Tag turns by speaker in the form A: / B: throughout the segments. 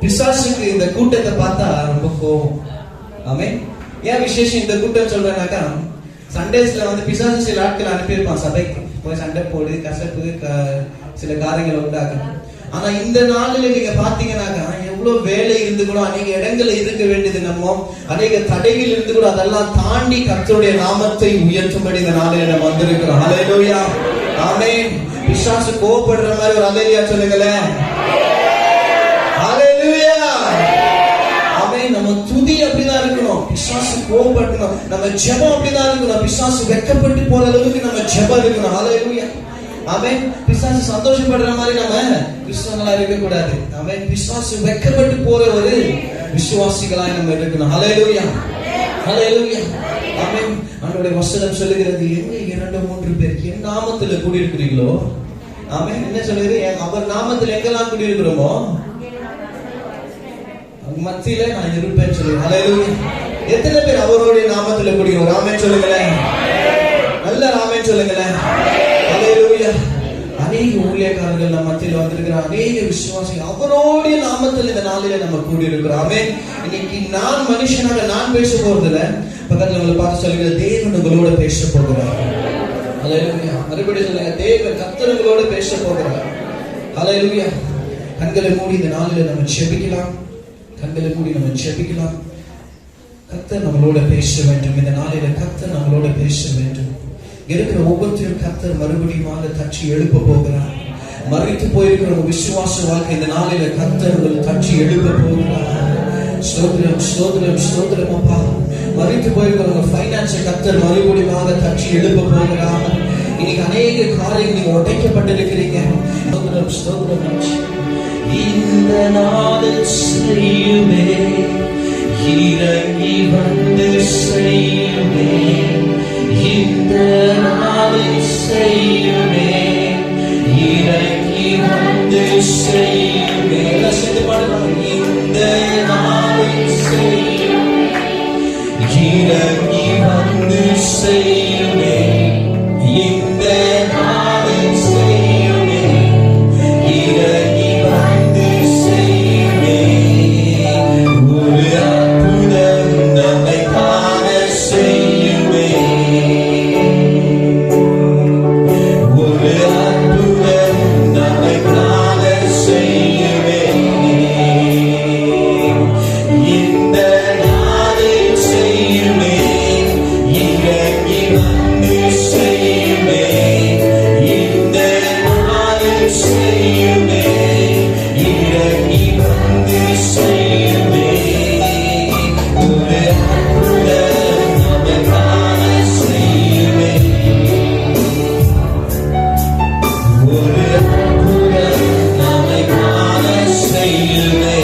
A: பிசாசுக்கு இந்த கூட்டத்தை பார்த்தா ரொம்ப கோபம். ஆமென். ஏன் விசேஷம் இந்த கூட்டம் சொல்றேன்னாக்கா, சண்டேஸ்ல வந்து பிசாசு சில ஆட்கள் அனுப்பியிருப்பான் சபைக்கு, போய் சண்டை போடு, கசப்பு, சில காரியங்களை உண்டாக்கணும். ஆனா இந்த நாளில் நீங்க பாத்தீங்கன்னாக்கா எவ்வளவு வேலை இருந்து கூட, அநேக இடங்கள்ல இருக்க வேண்டியது, நம்ம அநேக தடைகள் இருந்து கூட அதெல்லாம் தாண்டி கர்த்தருடைய நாமத்தை உயர்த்தும்படி இந்த நாளில் நம்ம வந்திருக்கிறோம். ஹல்லேலூயா, ஆமென். பிசாசு கோபப்படுற மாதிரி ஒரு ஹல்லேலூயா சொல்லுங்களேன். ஹல்லேலூயா, ஆமென். நம்ம துதி அப்படிதான் இருக்கணும், பிசாசு கோபப்படணும். நம்ம ஜெபம் அப்படிதான் இருக்கணும், பிசாசு வெட்கப்பட்டு போற அளவுக்கு நம்ம ஜெபம் இருக்கணும். ஹல்லேலூயா, ஆமென். பிசாசு சந்தோஷப்படுற மாதிரி நம்ம கிறிஸ்தவங்களா இருக்க கூடாது. ஆமென். பிசாசு வெட்கப்பட்டு போற ஒரு விசுவாசிகளாய் நம்ம இருக்கணும். ஹல்லேலூயா, ஹல்லேலூயா, ஆமென். ஆண்டவருடைய வசனம் சொல்லுகிறது, எங்க 2-3 பேர் என் நாமத்துல கூடி இருக்கிறீங்களோ, ஆமென். என்ன சொல்லுது? அவர் நாமத்துல எங்கெல்லாம் கூடி இருக்கிறோமோ மத்தியில நான் இருப்பேன்னு சொல்லுவேன். ஹல்லேலூயா. எத்தனை பேர் அவருடைய நாமத்துல கூடிக்கிறோம்? ஆமென் சொல்லுங்களேன். நல்ல ஆமென் சொல்லுங்களேன். ஹல்லேலூயா. அநேக ஊழியக்காரர்கள் நம்ம மத்தியில் வந்திருக்கிற அநேக விசுவாசிகள் அவருடைய நாமத்தில் இந்த நாளில நம்ம கூடி இருக்கிறோம். ஆமென். இன்னைக்கு நான் மனுஷனாக நான் பேச போறதில்ல, பக்கத்துல உங்களை பார்த்து சொல்லுங்க, தேவன் உங்களோட பேச போகிறார். ஹல்லேலூயா. மறுபடியும் சொல்லுங்க, தேவன் கர்த்தர் உங்களோட பேச போகிறார். ஹல்லேலூயா. கண்களை மூடி இந்த நாளில நம்ம ஜெபிக்கலாம். கண்களை மூடி நம்ம ஜெபிக்கலாம். கர்த்தர் நம்மளோட பேச வேண்டும். இந்த நாளில கர்த்தர் நம்மளோட பேச வேண்டும். இருக்கிற ஒவ்வொருத்தரும் கர்த்தர் மறுபடியும் தட்டி எழுப்ப போகிறார். மறித்து போயிருக்கிற விசுவாச வாழ்க்கை இந்த நாளில கர்த்தர் தட்டி எழுப்ப போகிறார். ஸ்தோத்திரம், ஸ்தோத்திரம், ஸ்தோத்திரம் அப்பா. மறித்து போயிருக்கிற ஃபைனான்ஸை கர்த்தர் மறுபடியும் தட்டி எழுப்ப போகிறார். இன்னைக்கு அநேக காரியங்கள் நீங்க உடைக்கப்பட்டிருக்கிறீங்க. ஸ்தோத்திரம், ஸ்தோத்திரம். இந்த நாளில் செய்யுமே, இறங்கி வந்து செய்யுமே, இந்த நாளில் செய்யுமே, இறங்கி வந்து செய்யுமே. சேர்ந்து பாடலாம். இந்த நாளில் செய்யுமே, இறங்கி வந்து செய்யுமே, இந்த நாளில் செய்யுமே, இறங்கி வந்து செய்யுமே. ஒரு அற்புதம் நம்மை காண செய்யுமே, ஒரு அற்புதம் நம்மை காண செய்யுமே. இந்த நாளில் செய்யுமே, இறங்கி வந்து செய்யுமே, இந்த நாளில் செய்யுமே, இறங்கி வந்து செய்யுமே. ஒரு அற்புதம் நம்மை காண செய்யுமே, ஒரு அற்புதம் நம்மை காண செய்யுமே.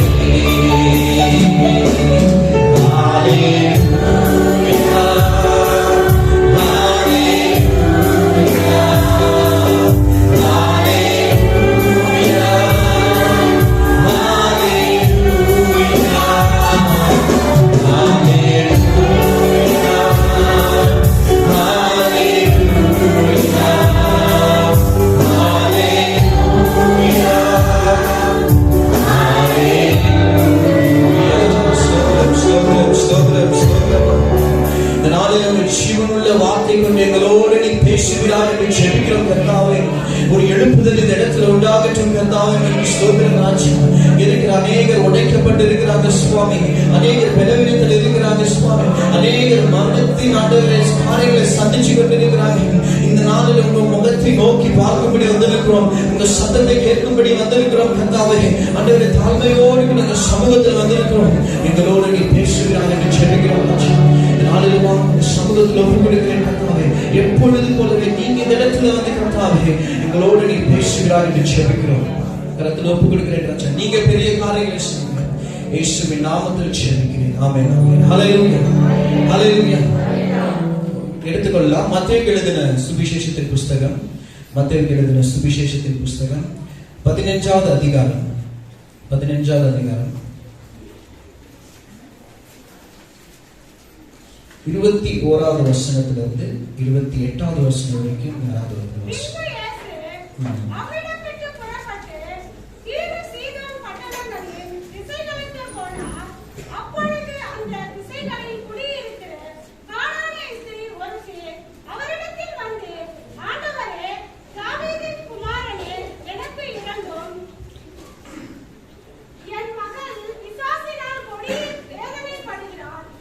A: ஹல்லேலூயா, ஹல்லேலூயா, ஹல்லேலூயா, இந்த நாளில் உங்கள் ஜீவனுள்ள வார்த்தை கொண்டு எங்களோடு நீ பேசுகிறார் என்று ஜெபிக்கிறோம் கர்த்தாவே. ஒரு எழுப்புதல் இந்த இடத்துல உண்டாகட்டும் கர்த்தாவே. ஸ்தோத்திரம் ராஜா. இருக்கிற அநேகர் உடைக்கப்பட்டு இருக்கிறாங்க சுவாமி, அநேகர் பலவீனத்தில் இருக்கிறாங்க சுவாமி, அநேகர் மரணத்தின் காரியங்களை சந்திச்சு கொண்டிருக்கிறாங்க. இந்த நாளில் உங்க முகத்தை நோக்கி பார்க்கும்படி வந்திருக்கிறோம், உங்க சத்தத்தை கேட்கும்படி வந்திருக்கிறோம் கர்த்தாவே. ஆண்டவரே, தாழ்மையோடு நாங்கள் சமூகத்தில் வந்திருக்கிறோம், எங்களோடு நீ பேசுகிறார் என்று ஜெபிக்கிறோம் ராஜா. சமூகத்தில் ஒப்புக்கொடுக்கிறேன் கர்த்தாவே. எப்பொழுது போலவே நீங்க இந்த இடத்துல வந்து கர்த்தாவே எங்களோடு நீ பேசுகிறார் என்று ஜெபிக்கிறோம். கரத்தில் ஒப்புக்கொடுக்கிறேன் ராஜா. நீங்க பெரிய காரியங்களை செய்யுங்க, இயேசுவின் நாமத்தில் ஜெபிக்கிறேன். ஆமென், ஆமென். ஹல்லேலூயா, ஹல்லேலூயா. எடுத்துக்கொள்ளலாம். மத்தேயுக்கு எழுதின சுவிசேஷத்தின் புஸ்தகம், மத்தேயுக்கு எழுதின சுவிசேஷத்தின் புஸ்தகம் 15வது அதிகாரம், 15வது அதிகாரம் 21வது வசனத்திலிருந்து 28வது வசனம் வரைக்கும்.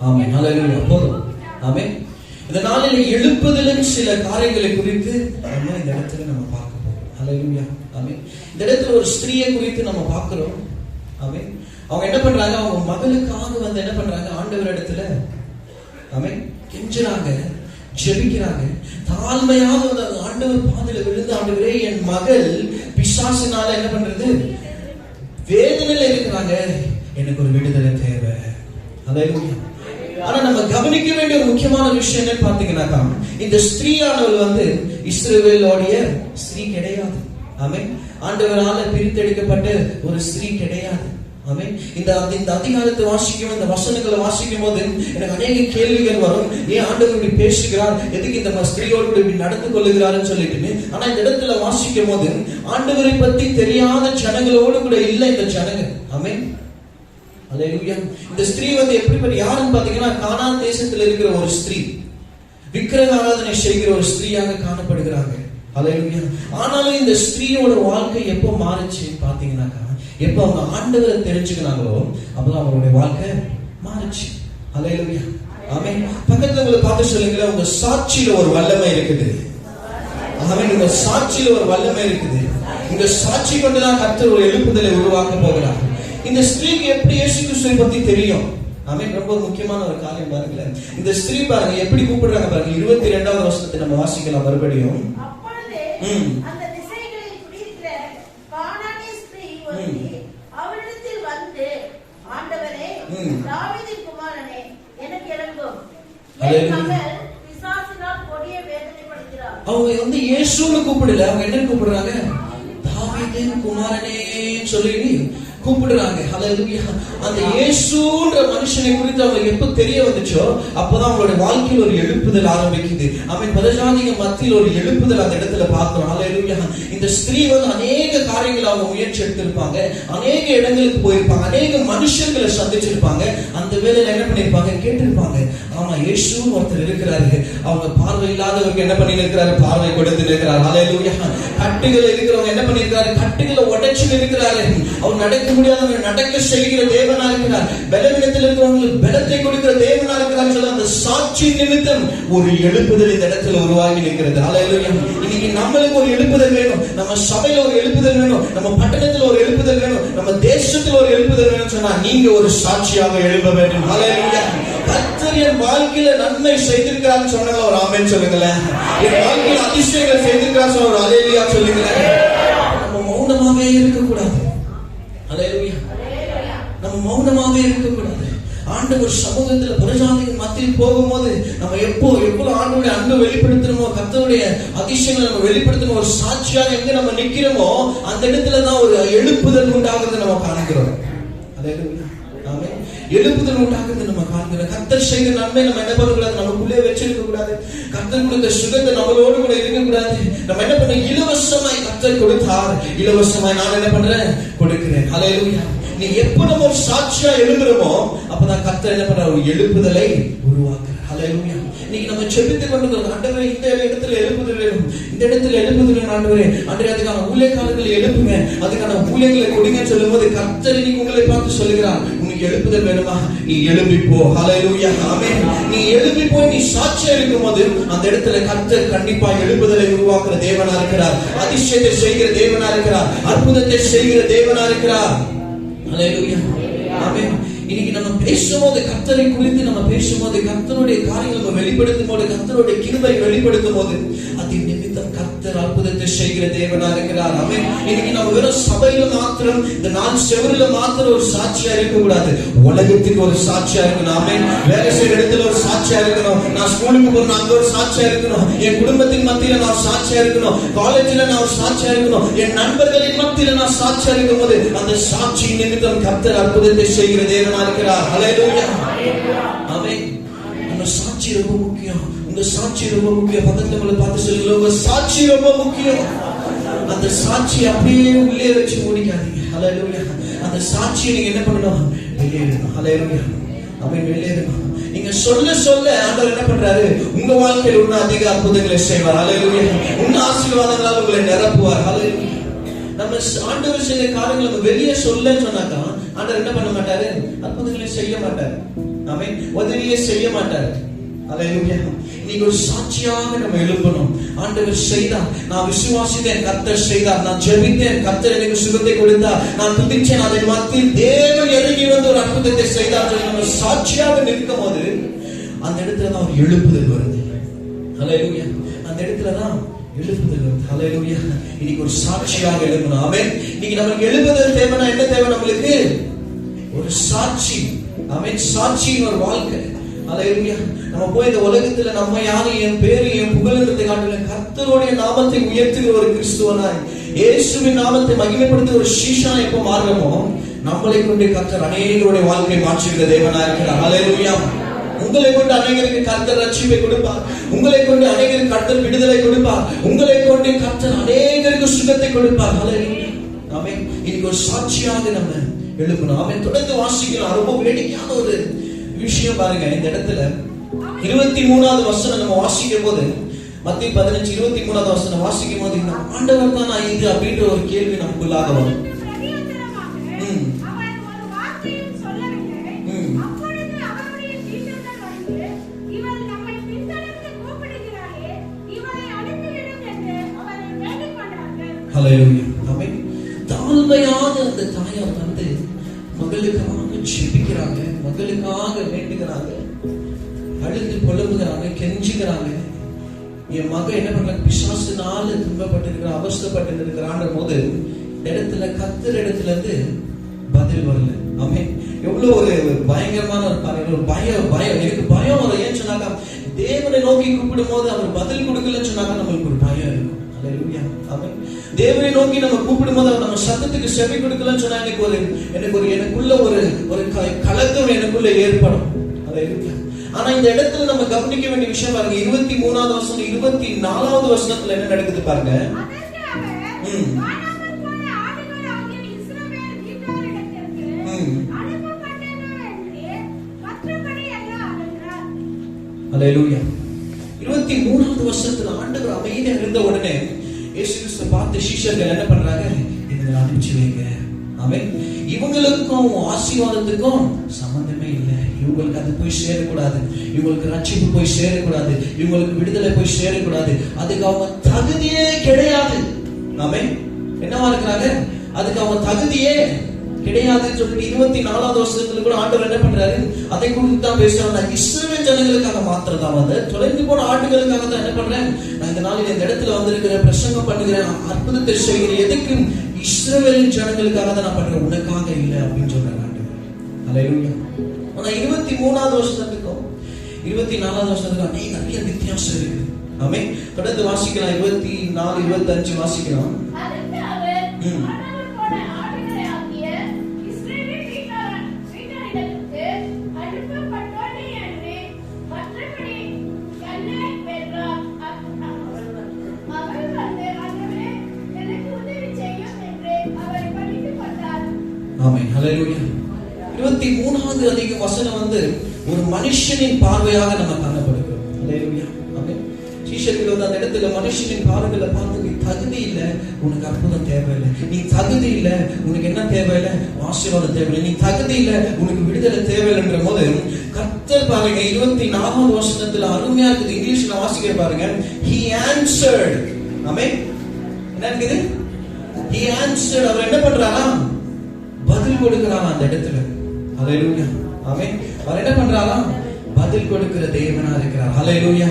A: ஆமென். ஹல்லேலூயா. போதும். ஆமென். இந்த நாளில் எழுப்புதலின் சில காரியங்களை குறித்து நம்ம இந்த இடத்துல நம்ம பார்க்க போறோம். ஹல்லேலூயா. ஆமென். இந்த இடத்துல ஒரு ஸ்திரீயை குறித்து நம்ம பார்க்கிறோம். ஆமென். அவங்க என்ன பண்றாங்க, அவங்க மகளுக்காக வந்து என்ன பண்றாங்க, ஆண்டவர் இடத்துல ஆமென் கெஞ்சுறாங்க, ஜெபிக்கிறாங்க. தாழ்மையாக வந்து ஆண்டவர் பாதையில விழுந்து, ஆண்டவரே என் மகள் பிசாசினால என்ன பண்றது, வேதனையில இருக்கிறாங்க, எனக்கு ஒரு விடுதலை தேவை. ஹல்லேலூயா. ஆனா நம்ம கவனிக்க வேண்டிய ஒரு முக்கியமான விஷயம் என்ன பாத்தீங்கன்னாக்கா, இந்த ஸ்திரீயானவள் வந்து இஸ்ரவேலோடைய ஸ்திரீ கிடையாது. ஆமென். ஆண்டவரால பிரித்தெடுக்கப்பட்ட ஒரு ஸ்திரீ கிடையாது. ஆமென். இந்த அதிகாரத்தை வாசிக்கும், இந்த வசனங்களை வாசிக்கும் போது எனக்கு அநேக கேள்விகள் வரும். ஏன் ஆண்டவர் இப்படி பேசுகிறார், எதுக்கு இந்த ஸ்திரீயோடு இப்படி நடந்து கொள்ளுகிறாருன்னு சொல்லிட்டு. ஆனா இந்த இடத்துல வாசிக்கும் போது ஆண்டவரை பத்தி தெரியாத ஜனங்களோடு கூட இல்ல இந்த ஜனங்கள். ஆமென். ஹல்லேலூயா. இந்த ஸ்திரீ வந்து எப்படிப்பட்ட யாருன்னு பாத்தீங்கன்னா, கானான் தேசத்தில் இருக்கிற ஒரு ஸ்திரீ, விக்கிரக ஆராதனை செய்கிற ஒரு ஸ்திரீயாக காணப்படுகிறாங்க. ஹல்லேலூயா. ஆனாலும் இந்த ஸ்திரீயோட வாழ்க்கை எப்போ மாறுச்சு பாத்தீங்கன்னாக்கா, எப்ப அவங்க ஆண்டவரை தெரிஞ்சுக்கிறாங்களோ அப்பதான் அவங்களுடைய வாழ்க்கை மாறுச்சு. ஹல்லேலூயா. ஆமென். பக்கத்துல உங்களை பார்த்து சொல்லுங்க, உங்க சாட்சியில ஒரு வல்லமை இருக்குது. ஆமென். உங்க சாட்சியில ஒரு வல்லமை இருக்குது. இந்த சாட்சி கொண்டுதான் கர்த்தர் ஒரு எழுப்புதலை உருவாக்க போகிறார். இந்த ஸ்திரீக்கு எப்படி இயேசு கிறிஸ்துவை பத்தி தெரியும்? ஆமென். ரொம்ப முக்கியமான ஒரு காரியம் பாருங்க. இந்த ஸ்திரீ பாருங்க எப்படி கூப்பிடுறாங்க பாருங்க. 22வது வசனத்தை நம்ம வாசிக்கலாம் மறுபடியும்.
B: அந்த திசைகளில் குடியிருக்கிற கானானிய ஸ்திரீ ஒருத்தி அவரிடத்தில் வந்து, ஆண்டவரே, தாவீதின் குமாரனே, எனக்கு இரங்கும், என் மகள் பிசாசினால் கொடிய வேதனைப்படுகிறாள்.
A: அவங்க வந்து இயேசுன்னு கூப்பிடல, அவங்க என்ன கூப்பிடுறாங்க, தாவீதின் குமாரனே சொல்லி கூப்பிடுறாங்க. ஹல்லேலூயா. அந்த இயேசுன்ற மனுஷனை குறித்து அவங்களுக்கு எப்ப தெரிய வந்துச்சோ அப்பதான் அவங்களுடைய வாழ்க்கையில் ஒரு எழுப்புதல் ஆரம்பிக்குது. அவன் பதஜாதிக மத்தியில் ஒரு எழுப்புதல் அந்த இடத்துல பார்க்கிறோம். ஹல்லேலூயா. இந்த ஸ்திரீ வந்து அநேக காரியங்களை அவங்க முயற்சி எடுத்திருப்பாங்க, அநேக இடங்களுக்கு போயிருப்பாங்க, அநேக மனுஷர்களை சந்திச்சிருப்பாங்க. அந்த வேலையில என்ன பண்ணிருப்பாங்க, கேட்டிருப்பாங்க, ஆமா இயேசுன்னு ஒருத்தர் இருக்கிறாரு, அவங்க பார்வை இல்லாதவருக்கு என்ன பண்ணி இருக்கிறாரு, பார்வை கொடுத்து இருக்கிறார். ஹல்லேலூயா. கட்டுகள் இருக்கிறவங்க என்ன பண்ணிருக்காரு, கட்டுகளை உடைச்சு இருக்கிறாரு. அவர் நடக்க முடியாதவங்க நடக்க செய்கிற தேவனா இருக்கிறார். பலவீனத்தில் இருக்கிறவங்களுக்கு பலத்தை கொடுக்கிற தேவனா இருக்கிறார். சொல்ல அந்த சாட்சி நிமித்தம் ஒரு எழுப்புதல் இந்த இடத்துல உருவாகி நிற்கிறது. ஹல்லேலூயா. இன்னைக்கு நம்மளுக்கு ஒரு எழுப்புதல் வேணும், நம்ம சபையில ஒரு எழுப்புதல் வேணும், நம்ம பட்டணத்தில் ஒரு எழுப்புதல் வேணும், நம்ம தேசத்தில் ஒரு எழுப்புதல் வேணும் சொன்னா நீங்க ஒரு சாட்சியாக எழுப்ப வேண்டும். ஹல்லேலூயா. கர்த்தர் என் வாழ்க்கையில நன்மை செய்திருக்கிறான்னு சொன்னாங்க, ஒரு ஆமென் சொல்லுங்களேன். என் வாழ்க்கையில அதிசயங்களை செய்திருக்கிறான்னு சொன்ன ஒரு ஹல்லேலூயா சொல்லுங்களேன். நம்ம மௌனமாவே இருக்கக்கூடாது. ஹல்லேலூயா. நம்ம மௌனமாவே இருக்கக்கூடாது. ஆண்டவர் சமூகத்துல புறஜாதிகள் மத்தியில் போகும்போது நம்ம எவ்வளவு ஆண்டவருடைய அன்பை வெளிப்படுத்தணுமோ, கர்த்தருடைய அதிசயங்களை நம்ம வெளிப்படுத்தணும், ஒரு சாட்சியாக எங்க நம்ம நிக்கிறோமோ அந்த இடத்துலதான் ஒரு எழுப்புதல் உண்டாகுது நம்ம காண்கிறோம். ஹல்லேலூயா. ஆமென். எழுப்புதல் உண்டாகுது நம்ம காண்கிறோம். கர்த்தர் செய்த நன்மை நம்ம என்ன பண்ணக்கூடாது, நமக்குள்ளே வச்சிருக்க கூடாது. கர்த்தர் கொடுத்த சுகத்தை நம்மளோடு கூட இருக்கக்கூடாது. நம்ம என்ன பண்ண, இலவசமாய் கர்த்தர் கொடுத்தார், இலவசமாய் நான் என்ன பண்றேன், கொடுக்கிறேன். ஹல்லேலூயா. நீ எப்ப நம்ம ஒரு சாட்சியா எழுதுறோமோ அப்பதான் கர்த்தர் என்ன பண்ற, ஒரு எழுப்புதலை உருவாக்குறார். ஹல்லேலூயா. இன்னைக்கு நம்ம செபித்துக் கொண்டிருக்கிறோம், ஆண்டவரே இந்த இடத்துல எழுப்புதல் வேணும், இந்த இடத்துல எழுப்புதல் வேணும் ஆண்டவரே, ஆண்டவரே அதுக்கான ஊழியக்காரர்களை எழுப்புங்க, அதுக்கான ஊழியர்களை கொடுங்க சொல்லும் போது கர்த்தர் இன்னைக்கு உங்களை பார்த்து சொல்லுகிறார், உனக்கு எழுப்புதல் வேணுமா, நீ எழும்பி போ. ஹல்லேலூயா. ஆமென். நீ எழும்பி போய் நீ சாட்சியா இருக்கும் போது அந்த இடத்துல கர்த்தர் கண்டிப்பா எழுப்புதலை உருவாக்குற தேவனா இருக்கிறார், அதிசயத்தை செய்கிற தேவனா இருக்கிறார், அற்புதத்தை செய்கிற தேவனா இருக்கிறார். ஹல்லேலூயா. ஆமென். இன்னைக்கு நம்ம பேசும்போது கர்த்தரை குறித்து நம்ம பேசும்போது, கர்த்தருடைய காரியங்களை நம்ம வெளிப்படுத்தும் போது, கர்த்தருடைய கிருபை வெளிப்படுத்தும் போது அது நிமித்தம் கர்த்தர் அற்புதத்தை செய்கிற தேவனா இருக்கிறார். ஆமென். இன்னைக்கு நம்ம வெறும் சபையில மாத்திரம், இந்த 4 செவருல மாத்திரம் ஒரு சாட்சியா இருக்க கூடாது, உலகத்துக்கு ஒரு சாட்சியா இருக்கணும். ஆமென். வேலை செய்யற இடத்துல ஒரு சாட்சியா இருக்கணும், நான் ஸ்கூலுக்கு போறேன் அங்க ஒரு சாட்சியா இருக்கணும், என் குடும்பத்தின் மத்தியில நான் சாட்சியா இருக்கணும், காலேஜ்ல நான் ஒரு சாட்சியா இருக்கணும், என் நண்பர்களின் மத்தியில நான் சாட்சியா இருக்கும் போது அந்த சாட்சி நிமித்தம் கர்த்தர் அற்புதத்தை செய்கிற தேவனா இருக்கிறார். ஹல்லேலூயா. ஆமென். நம்ம சாட்சி ரொம்ப முக்கியம். உங்க சாட்சி ரொம்ப முக்கியம். பக்கத்துல உங்களை பார்த்து சொல்லுங்க, உங்க சாட்சி ரொம்ப முக்கியம். அந்த சாட்சி அப்படியே உள்ளே வச்சு மூடிக்காதீங்க. ஹல்லேலூயா. அந்த சாட்சியை நீங்க என்ன பண்ணணும், வெளியேறணும். ஹல்லேலூயா. ஆமென். வெளியேறணும். நீங்க சொல்ல சொல்ல ஆண்டவர் என்ன பண்றாரு, உங்க வாழ்க்கையில் இன்னும் அதிக அற்புதங்களை செய்வார். ஹல்லேலூயா. இன்னும் ஆசீர்வாதங்களால் உங்களை நிரப்புவார். ஹல்லேலூயா. நம்ம ஆண்டவர் செய்த காரியங்களை நம்ம வெளியே சொல்ல சொன்னாக்கா ஆண்டவர் என்ன பண்ண மாட்டாரு, அற்புதங்களை செய்ய மாட்டாரு. ஆமென். உதவியே செய்ய மாட்டார். அல்லேலூயா. இன்னைக்கு ஒரு சாட்சியாக நம்ம எழுப்பணும். ஆண்டவர் செய்தார், நான் விசுவாசித்தேன், கர்த்தர் செய்தார், நான் ஜெபித்தேன், கர்த்தர் எனக்கு சுகத்தை கொடுத்தார், நான் துதிச்சேன், அதன் மத்தியில் தேவன் இறங்கி வந்து ஒரு அற்புதத்தை செய்தார். நம்ம சாட்சியாக நிற்கும் போது அந்த இடத்துல தான் ஒரு எழுப்புதல் வருது. அல்லேலூயா. அந்த இடத்துல தான் எழுப்புதல் வருது. அல்லேலூயா. இன்னைக்கு ஒரு சாட்சியாக எழுப்பணும். ஆமென். இன்னைக்கு நமக்கு எழுப்புதல் தேவைன்னா என்ன தேவை? நம்மளுக்கு ஒரு சாட்சி. ஆமென். சாட்சியின் ஒரு வாழ்க்கை. அல்லேலூயா. நம்ம போய் இந்த உலகத்துல நம்ம யாரும் என் பேரு என் புகழ்ன்றதை காட்டல, கர்த்தருடைய நாமத்தை உயர்த்துகிற ஒரு கிறிஸ்துவனாய், இயேசுவின் நாமத்தை மகிமைப்படுத்துகிற ஒரு சீஷனா எப்ப மாறுறோமோ, நம்மளை கொண்டு கர்த்தர் அநேகருடைய வாழ்க்கை மாற்றுகிற தேவனா இருக்கிறார். அல்லேலூயா. உங்களை கொண்டு அநேகருக்கு கர்த்தர் ரட்சிப்பை கொடுப்பார். உங்களை கொண்டு அநேகருக்கு கர்த்தர் விடுதலை கொடுப்பார். உங்களை கொண்டு கர்த்தர் அநேகருக்கு சுகத்தை கொடுப்பார். அல்லேலூயா. ஆமென். இன்னைக்கு ஒரு சாட்சியாக நம்ம எழுப்பணும். ஆமென். தொடர்ந்து வாசிக்கலாம். ரொம்ப வேடிக்கையான ஒரு விஷயம் பாருங்க. இந்த இடத்துல 23வது வசனம் நம்ம வாசிக்கும் போது, மத்திய 15:23வது வசனம் வாசிக்கும் போது, இந்த ஆண்டவர் தான் நான் இது அப்படின்ற ஒரு கேள்வி நமக்குள்ளாக வரும். ஹல்லேலூயா. ஆமென். தாழ்மையான அந்த தாயார் வந்து மகளுக்காக ஜெபிக்கிறாங்க, மகளுக்காக வேண்டுகிறாங்க, அழுது புலம்புகிறாங்க, கெஞ்சுகிறாங்க. என் மக என்ன பண்றாங்க? பிசாசுனால துன்பப்பட்டிருக்கிற, அவஸ்தைப்பட்டு இருக்கிறான்ற போது இடத்துல கர்த்தர் இடத்துல இருந்து பதில் வரல. ஆமென். எவ்வளவு ஒரு பயங்கரமான ஒரு பாருங்க, ஒரு பயம் எனக்கு பயம் வரும். ஏன்னு சொன்னாக்கா, தேவனை நோக்கி கூப்பிடும் போது அவர் பதில் கொடுக்கலன்னு சொன்னாக்கா நம்மளுக்கு ஒரு பயம் இருக்கும். அல்லேலூயா. ஆமென். தேவனை நோக்கி நம்ம கூப்பிடும் போது அவர் நம்ம சத்தத்துக்கு செவி கொடுக்கலன்னு சொன்னா எனக்குள்ள ஒரு கலக்கம் எனக்குள்ள ஏற்படும். அல்லேலூயா. ஆனா இந்த இடத்துல நம்ம கவனிக்க வேண்டிய விஷயம் பாருங்க, 23வது வசனம் 24வது வசனத்துல என்ன நடக்குது பாருங்க. அல்லேலூயா. 23வது வசனத்துல ஆண்டவர் அமைதியா இருந்த உடனே இயேசு கிறிஸ்து பார்த்து சீஷர்கள் என்ன பண்றாங்க? இவங்களை அனுப்பிச்சு வைங்க. ஆமென். இவங்களுக்கும் ஆசீர்வாதத்துக்கும் சம்பந்தமே இல்லை. இவங்களுக்கு அது போய் சேரக்கூடாது, இவங்களுக்கு ரட்சிப்பு போய் சேரக்கூடாது, இவங்களுக்கு விடுதலை போய் சேரக்கூடாது, அதுக்கு அவங்க தகுதியே கிடையாது. ஆமென். என்னவா இருக்கிறாங்க? அதுக்கு அவங்க தகுதியே கிடையாதுன்னு சொல்லிட்டு 24வது வருஷத்துல கூட ஆண்டவர் என்ன பண்றாரு? அதை குறித்து தான் பேசுறாங்க. இஸ்ரவேல் ஜனங்களுக்காக மாத்திரம் தான் வந்து தொலைந்து போன ஆட்டுகளுக்காக தான் என்ன பண்றேன்? நான் இந்த நாளில் இந்த இடத்துல வந்திருக்கிற பிரசங்கம் பண்ணுகிறேன், அற்புதத்தை செய்கிறேன். எதுக்கும் இஸ்ரவேல் ஜனங்களுக்காக தான் நான் பண்றேன், உனக்காக இல்லை அப்படின்னு சொல்றாங்க ஆண்டவர். அல்லேலூயா. ஆனா 23வது வருஷத்துக்கும் 24வது வருஷத்துக்கும் நிறைய வித்தியாசம் இருக்கு. ஆமென். தொடர்ந்து வாசிக்கலாம். 24, 25 வாசிக்கலாம். ஆமென். ஹல்லேலூயா. 23வது அதிக வசனம் வந்து ஒரு மனுஷனின் பார்வையாக நம்ம காணப்படுகிறோம். ஹல்லேலூயா. ஆமென். சீஷர்கள் வந்து அந்த இடத்துல மனுஷனின் பார்வையில பார்த்து, நீ தகுதி இல்லை, உனக்கு அற்புதம் தேவையில்லை. நீ தகுதி இல்லை, உனக்கு என்ன தேவையில்லை? ஆசீர்வாதம் தேவையில்லை. நீ தகுதி இல்லை, உனக்கு விடுதலை தேவையில்லைன்ற போது கர்த்தர் பாருங்க 24வது வசனத்துல அருமையா இருக்குது. இங்கிலீஷ்ல வாசிக்கிற பாருங்க. He answered. ஆமென். என்ன இருக்குது? He answered. அவர் என்ன பண்றாரா? பதில் கொடுக்கிறாரா அந்த இடத்துல. ஹல்லேலூயா. ஆமென். அவர் என்ன பண்றாரா? பதில் கொடுக்கிற தேவனா இருக்கிறார். ஹல்லேலூயா.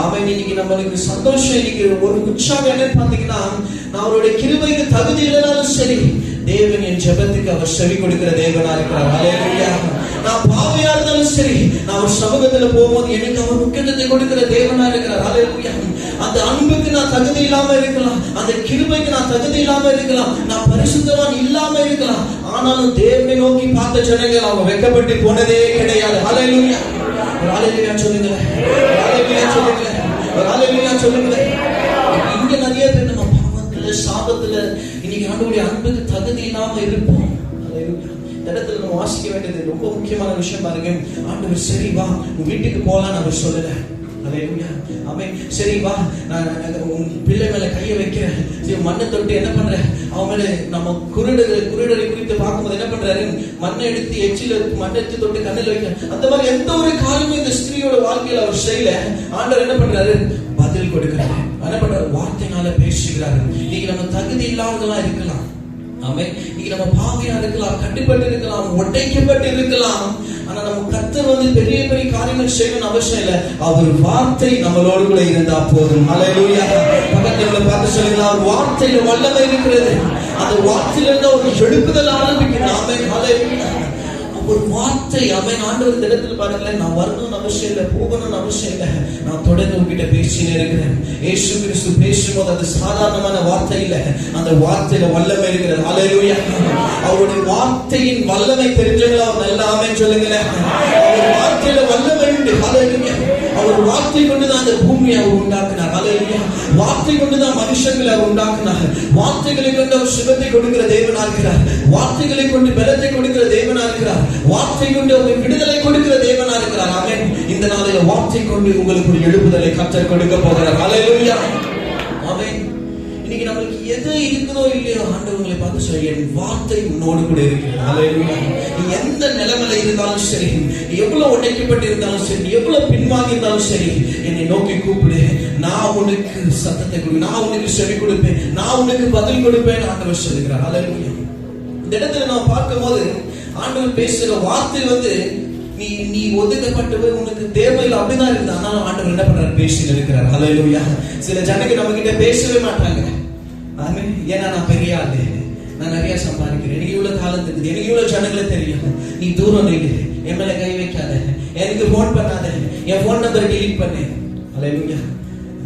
A: ஆமென். இன்னைக்கு நம்மளுக்கு சந்தோஷம், இன்னைக்கு ஒரு உற்சாகம் என்னன்னு பாத்தீங்கன்னா, நான் அவருடைய கிருபைக்கு தகுதி இல்லைனாலும் சரி, தேவன் என் ஜெபத்துக்கு அவர் செவி கொடுக்கிற தேவனா இருக்கிறார். ஹல்லேலூயா. நான் பாவியா இருந்தாலும் சரி, நான் அவர் சமூகத்துல போகும்போது எனக்கு அவர் முக்கியத்துவத்தை கொடுக்கிற தேவனா இருக்கிறார். ஹல்லேலூயா. அந்த அன்புக்கு நான் தகுதி இல்லாம இருக்கலாம், அந்த கிருபைக்கு நான் தகுதி இல்லாம இருக்கலாம், நான் பரிசுத்தவான் இல்லாம இருக்கலாம், ஆனாலும் தேவனை நோக்கி பார்த்த ஜனங்கள் அவங்க வெட்கப்பட்டு போனதே கிடையாது. ஹல்லேலூயா. ஒரு ஹல்லேலூயா சொல்லுங்க. ஒரு ஹல்லேலூயா சொல்லுங்க. ஒரு ஹல்லேலூயா சொல்லுங்க. இங்க நிறைய பேர் நம்ம பாவத்துல சாபத்துல இன்னைக்கு ஆண்டவருடைய அன்புக்கு தகுதி இல்லாம இருப்போம். ஹல்லேலூயா. இந்த இடத்துல நம்ம வாசிக்க வேண்டியது ரொம்ப முக்கியமான விஷயம் பாருங்க. ஆண்டவர் சரி வா உன் வீட்டுக்கு போலான்னு அவர் சொல்லல. அல்லேலூயா. ஆமென். சரி வா, நான் உன் பிள்ளை மேல கையை வைக்கிறேன். சரி, மண்ணை தொட்டு என்ன பண்ற, அவன் மேல நம்ம குருடரை குறித்து பார்க்கும்போது என்ன பண்றாரு, மண்ணை எடுத்து எச்சில மண்ணை எடுத்து தொட்டு கண்ணில் வைக்க, அந்த மாதிரி எந்த ஒரு காரியமும் இந்த ஸ்திரீயோட வாழ்க்கையில அவர் செய்யல. ஆண்டவர் என்ன பண்றாரு, பதில் கொடுக்கிறாரு. என்ன பண்றாரு, வார்த்தையினால பேசுகிறாரு. இன்னைக்கு நம்ம தகுதி இல்லாதவங்களா இருக்கலாம். ஆமென். இன்னைக்கு நம்ம பாவியா இருக்கலாம், கட்டுப்பட்டு இருக்கலாம், உடைக்கப்பட்டு இருக்கலாம். ஆனா நம்ம கர்த்தர் பெரிய பெரிய காரியங்கள் செய்யணும்னு அவசியம் இல்லை. அவர் வார்த்தை நம்மளோடு கூட இருந்தா போதும். ஹல்லேலூயா. பக்கத்துல பார்த்து சொல்லுங்க, அவர் வார்த்தையில வல்லமை இருக்கிறது. அந்த வார்த்தையில இருந்து ஒரு எழுப்புதல் ஆரம்பிக்குது. ஆமென். ஹல்லேலூயா. ஒரு வார்த்தை அவன் ஆண்டவர் இந்த இடத்துல பாருங்களேன், நான் வரணும்னு அவசியம் இல்லை, போகணும்னு அவசியம் இல்லை, நான் தொடர்ந்து உங்ககிட்ட பேசினே இருக்கிறேன். இயேசு கிறிஸ்து பேசும்போது அது சாதாரணமான வார்த்தை இல்லை, அந்த வார்த்தையில வல்லமை இருக்கிறது. ஹல்லேலூயா. அவருடைய வார்த்தையின் வல்லமை தெரிஞ்சவங்களா அவர் நல்லா ஆமென் சொல்லுங்களேன். அவர் வார்த்தையில வல்லமை உண்டு. ஹல்லேலூயா. அவர் வார்த்தை கொண்டுதான் அந்த பூமியை அவர் உண்டாக்குனார். ஹல்லேலூயா. வார்த்தை கொண்டுதான் மனுஷங்களை அவர் உண்டாக்குனார். வார்த்தைகளை கொண்டு அவர் சுகத்தை கொடுக்கிற தேவனா இருக்கிறார். வார்த்தைகளை கொண்டு பலத்தை கொடுக்கிற தேவனா இருக்கிறார். வார்த்தை கொண்டு அவர் விடுதலை கொடுக்கிற தேவனா இருக்கிறார். ஆமென். இந்த நாளில வார்த்தை கொண்டு உங்களுக்கு ஒரு எழுப்புதலை கர்த்தர் கொடுக்க போகிறார். ஹல்லேலூயா. ஆமென். இன்னைக்கு நமக்கு எது இருக்குதோ இல்லையோ, ஆண்டவங்களை பார்த்து சொல்லி, என் வார்த்தை உன்னோடு கூட இருக்கிறது. ஹல்லேலூயா. நீ எந்த நிலைமையில இருந்தாலும் சரி, எவ்வளவு உடைக்கப்பட்டு இருந்தாலும் சரி, எவ்வளவு பின்வாங்கி இருந்தாலும் சரி, என்னை நோக்கி கூப்பிடு, நான் உனக்கு சத்தத்தை கொடு, நான் உனக்கு செவி கொடுப்பேன், நான் உனக்கு பதில் கொடுப்பேன் ஆண்டவர் சொல்லுகிறார். ஹல்லேலூயா. இந்த இடத்துல நான் பார்க்கும்போது ஆண்டவர் பேசுற வார்த்தை நீ ஒதுக்கப்பட்டவர், உனக்கு தேவையில்லை அப்படிதான் இருந்தா, ஆனா ஆண்டவர் என்ன பண்றாரு, பேசிட்டு இருக்கிறார். ஹல்லேலூயா. சில ஜனங்க நம்ம கிட்ட பேசவே மாட்டாங்க. ஆமென். ஏன்னா நான் பெரிய ஆளு, நான் நிறைய சம்பாதிக்கிறேன், எனக்கு இவ்வளவு காலம் இருக்குது, எனக்கு இவ்வளவு ஜனங்களை தெரியும், நீ தூரம் நில்லு, என் மேல கை வைக்காத, எனக்கு போன் பண்ணாத, என் போன் நம்பர் டெலீட் பண்ணு. ஹல்லேலூயா.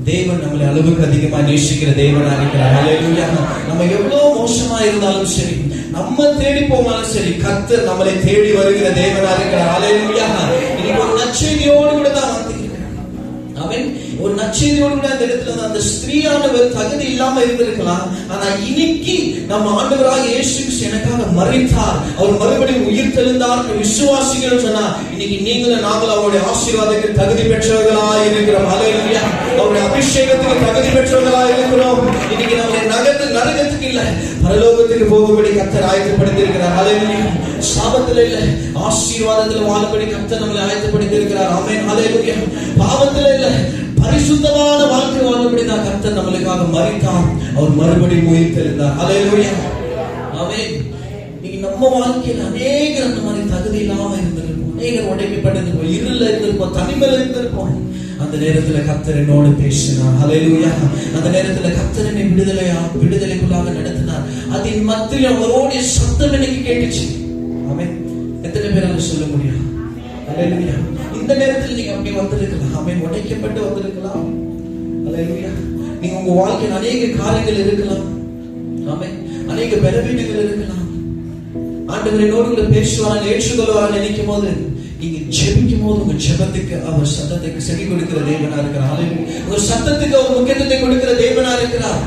A: தேவன் நம்மளை அளவுக்கு அதிகமா நேசிக்கிற தேவனா இருக்கிறார். ஹல்லேலூயா. நம்ம எவ்வளவு மோசமா இருந்தாலும் சரி, நம்ம தேடி போனாலும் சரி, கர்த்தர் நம்மளை தேடி வருகிற தேவனா இருக்கிறார். ஹல்லேலூயா. இன்னைக்கு ஒரு நற்செய்தியோடு கூட தான் வந்திருக்கிறேன். ஆமென். ஒரு நற்செய்தியோடு கூட அந்த இடத்துல அந்த ஸ்திரீயானவர் தகுதி இல்லாம இருந்திருக்கலாம். ஆனா இன்னைக்கு நம்ம ஆண்டவராகிய இயேசு கிறிஸ்து எனக்காக மரித்தார், அவர் மறுபடியும் உயிர் தெழுந்தார் விசுவாசிகள் சொன்னா, இன்னைக்கு நீங்களும் நாங்களும் அவருடைய ஆசீர்வாதத்துக்கு தகுதி பெற்றவர்களாக இருக்கிறோம். ஹல்லேலூயா. அவருடைய அபிஷேகத்துக்கு தகுதி பெற்றவர்களாக இருக்கிறோம். இன்னைக்கு நம்ம நரகத்துக்கு இல்ல, பரலோகத்துக்கு போகும்படி கர்த்தர் ஆயத்தப்படுத்தி இருக்கிறார். ஹல்லேலூயா. சாபத்துல இல்ல, ஆசீர்வாதத்துல வாழபடி கர்த்தர் நம்மளை ஆயத்தப்படுத்தி இருக்கிறார். ஆமென். ஹல்லேலூயா. பாவத்துல இல்ல, பரிசுத்தமான வாழ்க்கை வாழபடி தான் கர்த்தர் நம்மளுக்காக மரித்தார், அவர் மறுபடியும் உயிர் தெழுந்தார். ஹல்லேலூயா. ஆமென். இன்னைக்கு நம்ம வாழ்க்கையில் அநேகர் அந்த மாதிரி தகுதி இல்லாம இருந்திருப்போம், அநேகர் உடைக்கப்பட்டிருப்போம், இருள இருந்திருப்போம், தனிமையில இருந்திருப்போம். அந்த நேரத்துல கர்த்தர் என்னோடு பேசினார். ஹல்லேலூயா. அந்த நேரத்துல கர்த்தர் என்னை விடுதலைக்குள்ளாக நடத்தினார். அதன் மத்தியில் அவருடைய சத்தம் எனக்கு கேட்டுச்சு. ஆமென். எத்தனை பேரால சொல்ல முடியும்? ஹல்லேலூயா. இந்த நேரத்தில் நீங்க அப்படி வந்திருக்கலாம். ஆமென். உடைக்கப்பட்டு வந்திருக்கலாம். ஹல்லேலூயா. நீங்க உங்க வாழ்க்கையில் அநேக காரியங்கள் இருக்கலாம். ஆமென். அநேக பலவீனங்கள் இருக்கலாம். ஆண்டவர் என்னோடு கூட பேசுவார், ஏற்றுக்கொள்வார் நினைக்கும் போது, நீங்க ஜெபிக்கும் போது உங்க ஜெபத்துக்கு அவர் சத்தத்துக்கு செவி கொடுக்கிற தேவனா இருக்கிறார். உங்க சத்தத்துக்கு அவர் முக்கியத்துவத்தை கொடுக்கிற தேவனா இருக்கிறார்.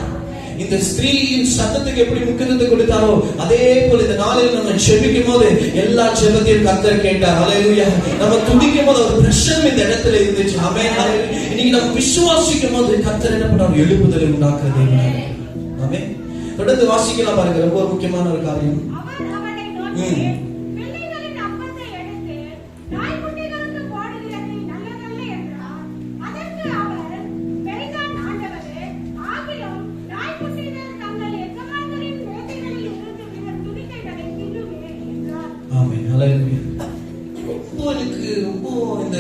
A: இந்த ஸ்திரீயின் சத்தத்துக்கு எப்படி முக்கியத்துவத்தை கொடுத்தாரோ, அதே போல இந்த நாளில் நம்ம ஜெபிக்கும் போது எல்லா ஜெபத்தையும் கர்த்தர் கேட்டார். ஹல்லேலூயா. நம்ம துதிக்கும் போது ஒரு பிரச்சனை இந்த இடத்துல இருந்துச்சு. ஆமென். இன்னைக்கு நம்ம விசுவாசிக்கும் போது கர்த்தர் என்ன பண்ணார், எழுப்புதலை உண்டாக்குற தேவனா. ஆமென். தொடர்ந்து வாசிக்கலாம் பாருங்க, ரொம்ப முக்கியமான ஒரு காரியம். ஆமென். ஹல்லேலூயா. ரொம்ப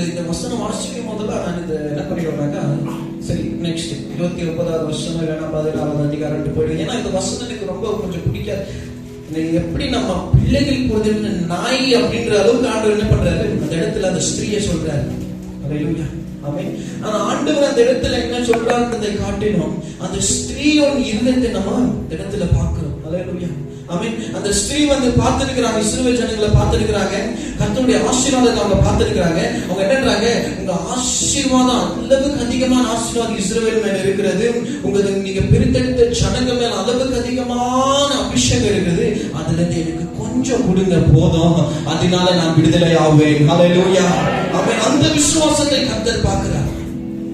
A: இந்த வசனம் வாசிக்கும் போதெல்லாம் நான் என்ன பண்ணிடுவேன்னாக்கா, சரி நெக்ஸ்ட் 29வது வருஷம் இல்லைன்னா 16வது அதிகாரம் போயிடுவேன். ஏன்னா இந்த வசனம் எனக்கு ரொம்ப கொஞ்சம் பிடிக்காது. எப்படி நம்ம பிள்ளைகள் போது நாய் அப்படின்ற அளவுக்கு ஆண்டவர் என்ன பண்றாரு, அந்த இடத்துல அந்த ஸ்திரீயை சொல்றாரு. ஹல்லேலூயா. ஆமென். ஆனா ஆண்டவர் அந்த இடத்துல என்ன சொல்றாருன்றதை காட்டினோம், அந்த ஸ்திரீயோட இருதயத்தை நம்ம இந்த இடத்துல பார்க்கிறோம். ஹல்லேலூயா. ஆமென். அந்த ஸ்திரீ பார்த்திருக்கிறாங்க, இஸ்ரவேல் ஜனங்களை பார்த்திருக்கிறாங்க, கர்த்தருடைய ஆசீர்வாதத்தை அவங்க பார்த்திருக்கிறாங்க. அவங்க என்னன்றாங்க, உங்க ஆசீர்வாதம் அளவுக்கு அதிகமான ஆசீர்வாதம் இஸ்ரவேல் மேல இருக்கிறது, நீங்க பிரித்தெடுத்த ஜனங்க மேல அளவுக்கு அதிகமான அபிஷேகம் இருக்குது, அதுல இருந்து எனக்கு கொஞ்சம் கொடுங்க போதும், அதனால நான் விடுதலை ஆவேன். ஹல்லேலூயா. ஆமென். அந்த விசுவாசத்தை கர்த்தர் பார்க்கிறார்.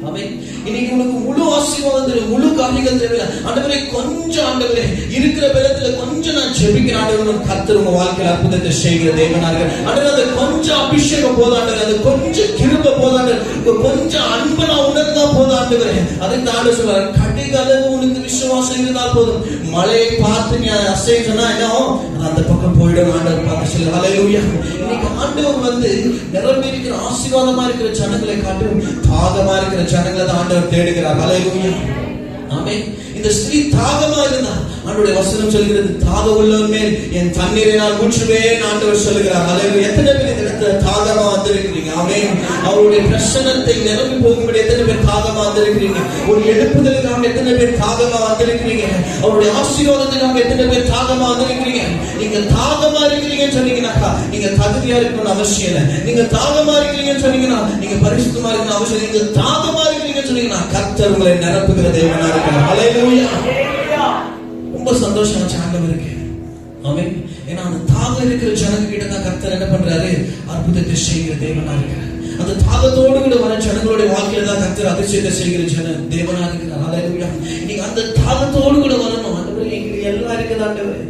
A: ஆமென். இன்னைக்கு உனக்கு முழு ஆசீர்வாதம் தேவை, முழு காரியங்கள் தேவை. ஆண்டவரே கொஞ்சம், ஆண்டவரே இருக்கிற பலத்துல கொஞ்சம் நான் ஜெபிக்கிறேன் ஆண்டவரே. கர்த்தர் உங்க வாழ்க்கையில அற்புதத்தை செய்கிற தேவனாக ஆண்டவரே. அந்த கொஞ்சம் அபிஷேகம் போதாண்டவரே, அது கொஞ்சம் கிருபை போதாண்டவரே, கொஞ்சம் அன்பு நான் உணர்ந்தா போதாண்டவரே. அதை தாண்ட சொல்றாரு, கடைகளவு உனக்கு விசுவாசம் இருந்தால் போதும். மழையை பார்த்து நீ அசைஞ்சனா என்ன அந்த பக்கம் போயிடும் ஆண்டவர் பார்த்து சொல்ல. ஹல்லேலூயா. இன்னைக்கு ஆண்டவர் வந்து நிரம்பியிருக்கிற ஆசீர்வாதமா இருக்கிற ஜனங்களை காட்டும் தாகமா இருக்கிற ஜனங்களை தான் ஆண்டவர் தேடுகிறார். ஹல்லேலூயா. ஆமென். இந்த ஸ்திரீ தாகமா இருந்தா ஆண்டவருடைய வசனம் சொல்கிறது, தாக உள்ளவன் மேல் என் தண்ணீரை நான் ஊற்றுவேன் ஆண்டவர் சொல்லுகிறார். ஹல்லேலூயா. எத்தனை பேர் இந்த இடத்துல தாகமா வந்திருக்கிறீங்க? ஆமென். அவருடைய பிரசன்னத்தை நிரம்பி போகும்படி எத்தனை பேர் தாகமா வந்திருக்கிறீங்க? ஒரு எழுப்புதலுக்காக எத்தனை பேர் தாகமா வந்திருக்கிறீங்க? அவருடைய ஆசீர்வாதத்துக்காக எத்தனை பேர் தாகமா வந்திருக்கிறீங்க? நீங்க தாகமா இருக்கிறீங்கன்னு சொன்னீங்கன்னாக்கா நீங்க தகுதியா இருக்கணும்னு அவசியம் இல்லை. நீங்க தாகமா இருக்கிறீங்கன்னு சொன்னீங்கன்னா நீங்க பரிசுத்தமா இருக்கணும்னு அவசியம் இல்லை. நீங்க தாகமா இருக்கிறீங்கன்னு சொன்னீங்கன்னா கர்த்தர் உங்களை நிரப்புகிற தேவனா இருக்கிறார். ஹல்லேலூயா. ரொம்ப சந்தோஷமா ஆண்டவர் இருக்கு. ஆமென். ஏன்னா அந்த தாகம் இருக்கிற ஜனங்க கிட்ட தான் கர்த்தர் என்ன பண்றாரு? அற்புதத்தை செய்கிற தேவனா இருக்கிறார். அந்த தாகத்தோடு கூட வர ஜனங்களுடைய வாழ்க்கையில தான் கர்த்தர் அதிசயத்தை செய்கிற தேவனா இருக்கிறார். ஹல்லேலூயா. நீங்க அந்த தாகத்தோடு கூட வரணும். ஆண்டவரே எங்களுக்கு எல்லாம் இருக்குது ஆண்டவரே,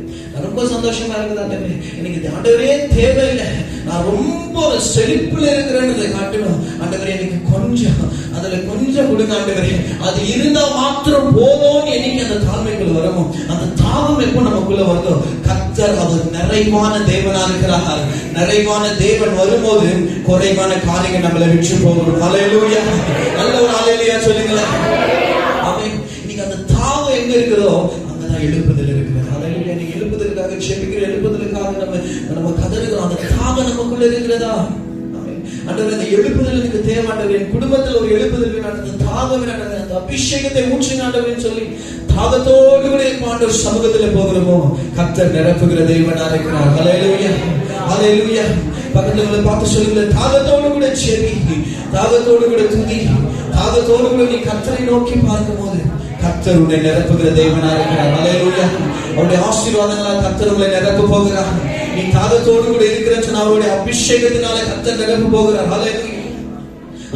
A: ரொம்ப சந்தோஷமா இருக்குது ஆண்டவரே, எனக்கு ஆண்டவரே தேவையில்லை, நான் ரொம்ப செழிப்புல இருக்கிறேன்னு காட்டணும் ஆண்டவரே. எனக்கு கொஞ்சம் அதுல கொஞ்சம் கொடுங்க ஆண்டவரே. அது இருந்தா மாத்திரம் போதும். என்னைக்கு அந்த தாழ்மைக்குள்ள வரமோ, அந்த தாகம் எப்போ நமக்குள்ள வருதோ கர்த்தர் அவர் நிறைவான தேவனா இருக்கிறார். நிறைவான தேவன் வரும்போது குறைவான காரியங்கள் நம்மளை விட்டு போகும். ஹல்லேலூயா. நல்ல ஒரு ஹல்லேலூயா சொல்லுங்களேன். ஆமென். இன்னைக்கு அந்த தாகம் எங்க இருக்குதோ அங்கதான் எழுப்புதல் இருக்கிறது. ஹல்லேலூயா. நீங்க எழுப்புதலுக்காக ஜெபிக்கிற, எழுப்புதலுக்காக நம்ம கதறுகிறோம். அந்த தாகம் நமக்குள்ள இருக்கிறதா? ஆண்டவரே அந்த எழுப்புதல் எனக்கு தேவை ஆண்டவரே. என் குடும்பத்தில் ஒரு எழுப்புதல் வேணும், அந்த தாகம் வேணும், அந்த அபிஷேகத்தை ஊற்றுங்க ஆண்டவரேன்னு சொல்லி தாகத்தோடு கூட ஆண்டவர் சமூகத்துல போகிறோமோ கர்த்தர் நிரப்புகிற தேவனா இருக்கிறார். ஹல்லேலூயா. ஹல்லேலூயா. பக்கத்துல பார்த்து சொல்லுங்க, தாகத்தோடு கூட செவி, தாகத்தோடு கூட துதி, தாகத்தோடு கூட நீ கர்த்தரை நோக்கி பார்க்கும் போது கர்த்தர் உன்னை நிரப்புகிற தேவனா இருக்கிறார். ஹல்லேலூயா. அவருடைய ஆசீர்வாதங்களால் கர்த்தர் உங்களை நிரப்ப போகிறார். நீ தாகத்தோடு கூட இருக்கிற அவருடைய அபிஷேகத்தினால கர்த்தர் நிரப்ப போகிறார். ஹல்லேலூயா.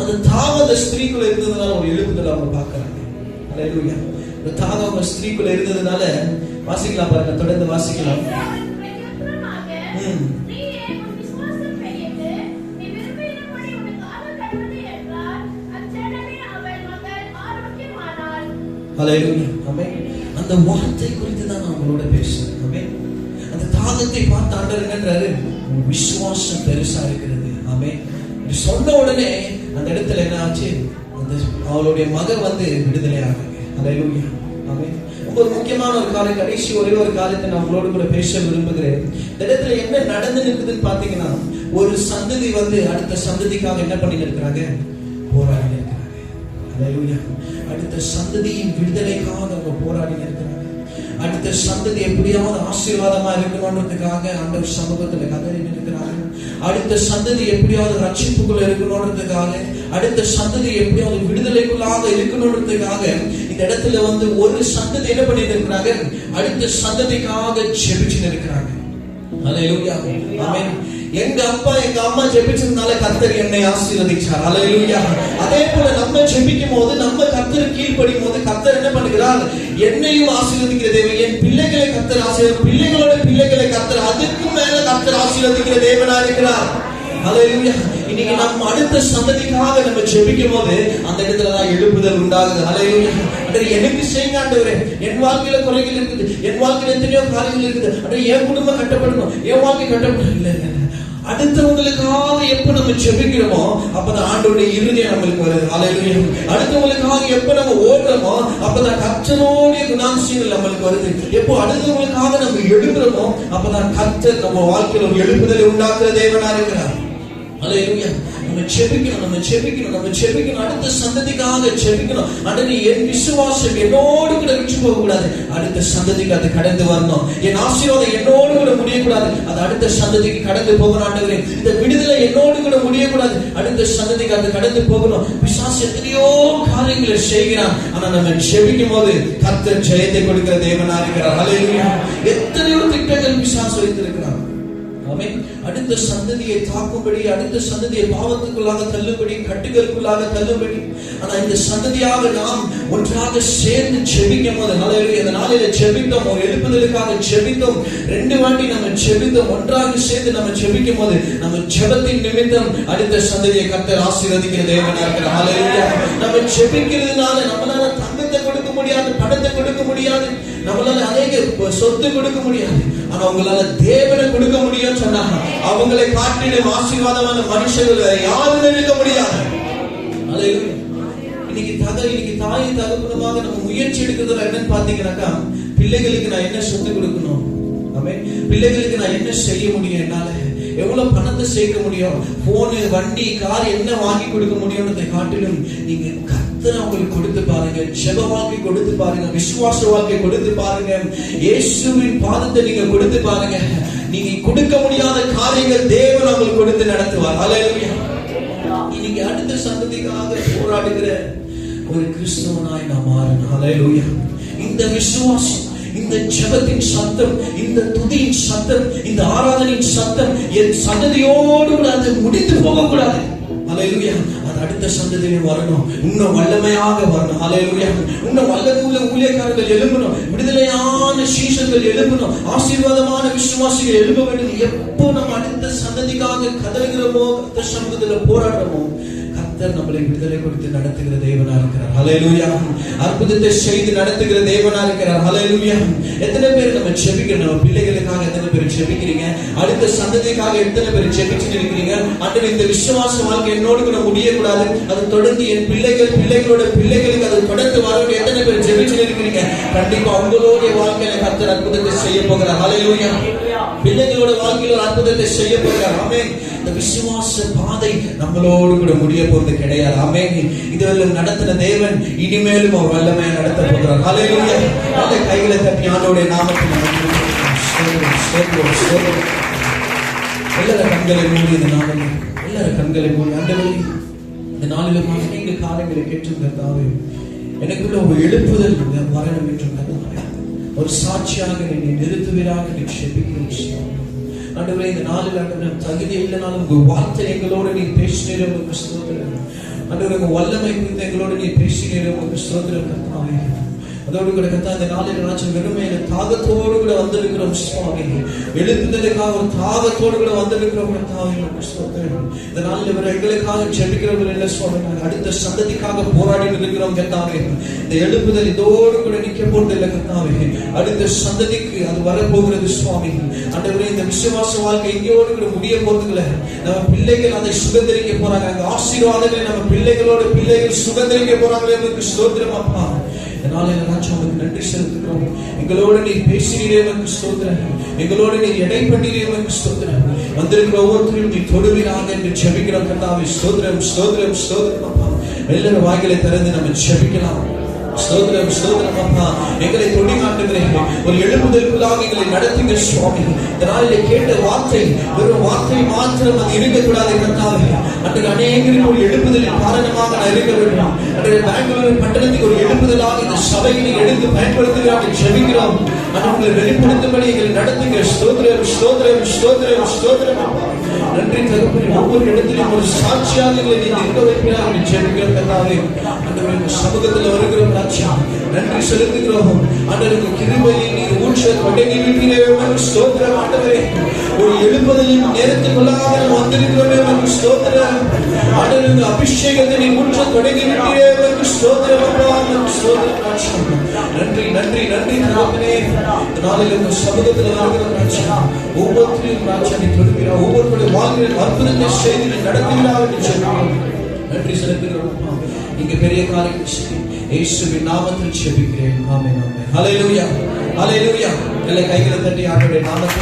A: அந்த தாகம் அந்த ஸ்திரீக்குள்ள இருந்ததுனால ஒரு எழுப்புதல் அவங்க பார்க்கறாங்க. ஹல்லேலூயா. அந்த தாகம் அந்த ஸ்திரீக்குள்ள இருந்ததுனால வாசிக்கலாம் பாருங்க, தொடர்ந்து வாசிக்கலாம். ஹல்லேலூயா. ஆமென். அந்த வார்த்தை குறித்து தான் நான் உங்களோட பேசுறேன். ஆமென். அந்த தாகத்தை பார்த்து ஆண்டவர் என்னன்றாரு? விசுவாசம் பெருசா இருக்கிறது. ஆமென். சொன்ன உடனே அந்த இடத்துல என்ன ஆச்சு? அந்த அவளுடைய மகன் வந்து விடுதலை ஆகுங்க. ஹல்லேலூயா. ஆமென். ரொம்ப முக்கியமான ஒரு காரியம், கடைசி ஒரே ஒரு காரியத்தை நான் உங்களோட கூட பேச விரும்புகிறேன். இந்த இடத்துல என்ன நடந்து இருக்குதுன்னு பாத்தீங்கன்னா, ஒரு சந்ததி வந்து அடுத்த சந்ததிக்காக என்ன பண்ணி இருக்கிறாங்க? போராடி இருக்கிறாங்க. ஹல்லேலூயா. அடுத்த சந்ததியின் விடுதலைக்காக அவங்க போராடி இருக்கிறாங்க. அடுத்த சந்ததி எப்படியாவது ஆசீர்வாதமா இருக்கணும்ன்றதுக்காக ஆண்டவர் சமூகத்துல கதறி இருக்கிறாங்க. அடுத்த சந்ததி எப்படியாவது ரட்சிப்புக்குள்ள இருக்கணும்ன்றதுக்காக, அடுத்த சந்ததி எப்படியாவது விடுதலைக்குள்ளாக இருக்கணும்ன்றதுக்காக இந்த இடத்துல வந்து ஒரு சந்ததி என்ன பண்ணிட்டு இருக்கிறாங்க? அடுத்த சந்ததிக்காக ஜெபிச்சு இருக்கிறாங்க. ஹல்லேலூயா. ஆமென். எங்க அப்பா எங்க அம்மா ஜெபிச்சதுனால கர்த்தர் என்னை ஆசீர்வதிச்சார். ஹல்லேலூயா. அதே போல நம்ம ஜெபிக்கும் போது, நம்ம கர்த்தருக்கு கீழ்ப்படியும் போது கர்த்தர் என்ன பண்ணுகிறார்? என்னையும் ஆசீர்வதிக்கிற தேவன். என் பிள்ளைகளை கர்த்தர் ஆசீர்வதிக்கிறார், பிள்ளைகளோட பிள்ளைகளை கர்த்தர், அதுக்கு மேல கர்த்தர் ஆசீர்வதிக்கிற தேவனா இருக்கிறார். ஹல்லேலூயா. இன்னைக்கு நம்ம அடுத்த சந்ததிக்காக நம்ம ஜெபிக்கும் போது அந்த இடத்துலதான் எழுப்புதல் உண்டாகுது. ஹல்லேலூயா. எனக்கு செய்யுங்க ஆண்டவரே, என் வாழ்க்கையில குறைகள் இருக்குது, என் வாழ்க்கையில எத்தனையோ காரியங்கள் இருக்குது, என் குடும்பம் கட்டப்படணும், என் வாழ்க்கை கட்டப்படணும். இல்லை, அடுத்தவங்களுக்காக எப்ப நம்ம ஜெபிக்கிறோமோ அப்பதான் ஆண்டவருடைய இருதயம் நம்மளுக்கு வருது. ஹல்லேலூயா. அடுத்தவங்களுக்காக எப்ப நம்ம ஓடுறோமோ அப்பதான் கர்த்தருடைய குணாதிசயங்கள் நம்மளுக்கு வருது. எப்போ அடுத்தவங்களுக்காக நம்ம எழுப்புறோமோ அப்பதான் கர்த்தர் நம்ம வாழ்க்கையில ஒரு எழுப்புதலை உண்டாக்குற தேவனா இருக்கிறார். ஹல்லேலூயா. நம்ம ஜெபிக்கணும். அடுத்த சந்ததிக்காக ஜெபிக்கணும். ஆண்டவரே என் விசுவாசம் என்னோடு கூட விட்டு போக கூடாது, அடுத்த சந்ததிக்கு அது கடந்து வரணும். என் ஆசீர்வாதம் என்னோடு கூட முடியக்கூடாது, அது அடுத்த சந்ததிக்கு கடந்து போகணும். ஆண்டவரே இந்த விடுதலை என்னோடு கூட முடியக்கூடாது, அடுத்த சந்ததிக்கு அது கடந்து போகணும். பிசாசு எத்தனையோ காரியங்களை செய்கிறான், ஆனா நம்ம ஜெபிக்கும் போது கர்த்தர் ஜெயத்தை கொடுக்கிற தேவனா இருக்கிறார். ஹல்லேலூயா. எத்தனையோ திட்டங்கள் பிசாசு வைத்திருக்கிறான். ஆமென். அடுத்த சந்ததியை தாக்கும்படி, அடுத்த சந்ததியை பாவத்துக்குள்ளாக தள்ளும்படி, கட்டுகளுக்குள்ளாக தள்ளும்படி, ஆனா இந்த சந்ததியாக நாம் ஒன்றாக சேர்ந்து ஜெபிக்கும் போது, ஹல்லேலூயா, இந்த நாளில ஜெபித்தோம், ஒரு எழுப்புதலுக்காக ஜெபித்தோம், 2 வாட்டி நம்ம ஜெபித்தோம், ஒன்றாக சேர்ந்து நம்ம ஜெபிக்கும் போது நம்ம ஜெபத்தின் நிமித்தம் அடுத்த சந்ததியை கர்த்தர் ஆசீர்வதிக்கிற தேவனாக இருக்கிறார். ஹல்லேலூயா. நம்ம ஜெபிக்கிறதுனால நம்மளால தங்கத்தை கொடுக்க முடியாது, பணத்தை கொடுக்க முடியாது, நம்மளால அநேக சொத்து கொடுக்க முடியாது, ஆனா அவங்களால தேவனை கொடுக்க முடியும் சொன்னாங்க. அவங்களை காட்டிலும் ஆசீர்வாதமான மனுஷர்கள் யாரும் இருக்க முடியாது. ஹல்லேலூயா. இன்னைக்கு தாய் தகப்பனமாக நம்ம முயற்சி எடுக்கிறதுல என்னன்னு பாத்தீங்கன்னாக்கா, பிள்ளைகளுக்கு நான் என்ன சொத்து கொடுக்கணும், ஆமென், பிள்ளைகளுக்கு நான் என்ன செய்ய முடியும், என்னால எவ்வளவு பணத்தை சேர்க்க முடியும், போனு, வண்டி, கார் என்ன வாங்கி கொடுக்க முடியும்ன்றதை காட்டிலும் நீங்க கர்த்தரை அவங்களுக்கு கொடுத்து பாருங்க, ஜெப வாழ்க்கை கொடுத்து பாருங்க, விசுவாச வாழ்க்கை கொடுத்து பாருங்க, இயேசுவின் பாதத்தை நீங்க கொடுத்து பாருங்க. நீங்க கொடுக்க முடியாத காரியங்கள் தேவன் அவங்களுக்கு கொடுத்து நடத்துவார். ஹல்லேலூயா. இன்னைக்கு அடுத்த சந்ததிக்காக போராடுகிற ஒரு கிறிஸ்தவனாய் நாம் மாறணும். ஹல்லேலூயா. இந்த விசுவாசம், இந்த ஜெபத்தின் சத்தம், இந்த துதியின் சத்தம், இந்த ஆராதனையின் சத்தம் என் சந்ததியோடு கூட அது முடித்து போக கூடாது. ஹல்லேலூயா. அது அடுத்த சந்ததியில வரணும், இன்னும் வல்லமையாக வரணும். ஹல்லேலூயா. இன்னும் வல்லமையுள்ள ஊழியக்காரர்கள் எழும்பணும், விடுதலையான சீஷர்கள் எழும்பணும், ஆசீர்வாதமான விசுவாசிகள் எழும்ப வேண்டும். எப்போ நம்ம அடுத்த சந்ததிக்காக கதறுகிறோமோ, அடுத்த சமூகத்துல போராடுறோமோ, கர்த்தர் நம்மளை விடுதலை கொடுத்து நடத்துகிற தேவனா இருக்கிறார். ஹல்லேலூயா. அற்புதத்தை செய்து நடத்துகிற தேவனா இருக்கிறார். ஹல்லேலூயா. எத்தனை பேர் நம்ம ஜெபிக்கிறோம், நம்ம பிள்ளைகளுக்காக எத்தனை பேர் ஜெபிக்கிறீங்க, அடுத்த சந்ததிக்காக எத்தனை பேர் ஜெபிச்சுட்டு இருக்கிறீங்க? ஆண்டவரே, இந்த விசுவாச வாழ்க்கை என்னோடு கூட முடியக்கூடாது, அது தொடர்ந்து என் பிள்ளைகளோட பிள்ளைகளுக்கு அது தொடர்ந்து வரணும். எத்தனை பேர் ஜெபிச்சுட்டு இருக்கிறீங்க? கண்டிப்பா உங்களுடைய வாழ்க்கையில கர்த்தர் அற்புதத்தை செய்ய போகிறார். ஹல்லேலூயா. பிள்ளைகளோட வாழ்க்கையில ஒரு அற்புதத்தை செய்ய போகிறார். ஆமென். இந்த விசுவாச பாதை நம்மளோடு கூட முடிய போறது கிடையாது. ஆமென். இதுவரையும் நடத்தின தேவன் இனிமேலும் அவர் வல்லமையை நடத்த போகிறார். ஹல்லேலூயா. அந்த கைகளை தட்டி ஆண்டவருடைய நாமத்தில் எல்லார கண்களை மூடி, இந்த நாளில் எல்லார கண்களை மூடி, ஆண்டவரே, இந்த நாளில் அநேக காரியங்களை கேட்டிருந்தாவே எனக்குள்ள ஒரு எழுப்புதல் வரணும் என்று ஒரு சாட்சியாக என்னை நிறுத்துவீராக நீ ஜெபிக்கிறேன். ஆண்டவரே, இந்த நாளில் ஆண்டவரே, தகுதி இல்லைனாலும் உங்க வார்த்தை எங்களோடு நீ பேசினீரே, உங்களுக்கு ஸ்தோத்திரம். ஆண்டவரே, உங்க வல்லமை குறித்து எங்களோடு நீ பேசினீரே, உங்களுக்கு ஸ்தோத்திரம் கர்த்தாவே. அதோடு கூட கர்த்தா, இந்த நாளில் ராஜ்யம் வெறுமையில தாகத்தோடு கூட வந்திருக்கிறோம் சுவாமி, எழுப்புதலுக்காக ஒரு தாகத்தோடு கூட வந்திருக்கிறோம் கர்த்தாவே, உங்களுக்கு ஸ்தோத்திரம். இந்த நாளில் இவர் எங்களுக்காக ஜெபிக்கிறவர்கள் இல்லை சுவாமி, அடுத்த சந்ததிக்காக போராடி இருக்கிறோம் கர்த்தாவே. இந்த எழுப்புதல் இதோடு கூட நிக்க போறது இல்லை கர்த்தாவே, அடுத்த சந்ததிக்கு அது வரப்போகிறது சுவாமி. ஆண்டவரே, இந்த விசுவாச வாழ்க்கை இங்கேயோடு கூட முடிய போறதுல நம்ம பிள்ளைகள் அதை சுதந்திரிக்க போறாங்க. அந்த ஆசீர்வாதங்களை நம்ம பிள்ளைகள் சுதந்திரிக்க போறாங்களே, உங்களுக்கு ஸ்தோத்திரம் அப்பா. நாளில் ராஜா உங்களுக்கு நன்றி செலுத்துகிறோம். எங்களோடு நீர் பேசினீரே, உங்களுக்கு ஸ்தோத்திரம். எங்களோடு நீர் எடை பண்ணீரே, உங்களுக்கு ஸ்தோத்திரம். வந்திருக்கிற ஒவ்வொருத்தரையும் நீ தொடுவீராக என்று ஜெபிக்கிறோம் கர்த்தாவே. ஸ்தோத்திரம், ஸ்தோத்திரம், ஸ்தோத்திரம் அப்பா. எல்லாரும் வாய்களை திறந்து நம்ம ஜெபிக்கலாம். ஸ்தோத்திரம், ஸ்தோத்திரம் அப்பா. எங்களை தொடி காட்டுகிறேன், ஒரு எழுப்புதலுக்குள்ளாக எங்களை நடத்துங்க சுவாமி. இந்த நாளில் கேட்ட வார்த்தை வெறும் வார்த்தை மாத்திரம் அது இருக்கக்கூடாது கர்த்தாவே. அன்றைக்கு அநேகருக்கு ஒரு எழுப்புதலின் காரணமாக நான் இருக்க வேண்டும். அன்றைய பெங்களூர் பட்டணத்துக்கு ஒரு எழுப்புதலாக இந்த சபையை எடுத்து பயன்படுத்துகிறார்கள் ஜெபிக்கிறோம். உங்களை வெளிப்படுத்தும்படி எங்களை நடத்துங்க. ஸ்தோத்திரம், ஸ்தோத்திரம், ஸ்தோத்திரம், ஸ்தோத்திரம் அப்பா. நன்றி தகப்பனே, ஒவ்வொரு இடத்திலும் ஒரு சாட்சியாக எங்களை நீ நிற்க வைக்கிறார்கள் ஜெபிக்கிறோம் கர்த்தாவே. ஆண்டவரே, இந்த சமூகத்தில் வருகிறோம் ராஜா, நன்றி செலுத்துகிறோம். ஆண்டவருக்கு கிருபையை நீர் ஊற்ற தொடங்கி விட்டீரே, ஸ்தோத்திரம் ஆண்டவரே. ஒரு எழுப்புதலின் நேரத்துக்குள்ளாக நாம் வந்திருக்கிறோமே, உங்களுக்கு ஸ்தோத்திரம். ஆண்டவருக்கு அபிஷேகத்தை நீ ஊற்ற தொடங்கி விட்டீரே, உங்களுக்கு ஸ்தோத்திரம் அப்பா, உங்களுக்கு ஸ்தோத்திரம் ராஜா. நன்றி, நன்றி, நன்றி தகப்பனே. இந்த நாளில் உங்க சமூகத்தில் வருகிறோம் ராஜா. ஒவ்வொருத்தரையும் ராஜா நீ தொடுகிறார், ஒவ்வொருவருடைய வாழ்க்கையில் அற்புதத்தை செய்து நீ நடத்துகிறார் என்று சொல்கிறோம். நன்றி செலுத்துகிறோம் அப்பா. நீங்க பெரிய காரியத்தை செய்து இயேசுவின் நாமத்தில் ஜெபிக்கிறேன். ஆமென், ஆமென். ஹல்லேலூயா, ஹல்லேலூயா. எல்லா கைகளை தட்டி ஆண்டவருடைய நாமத்தில்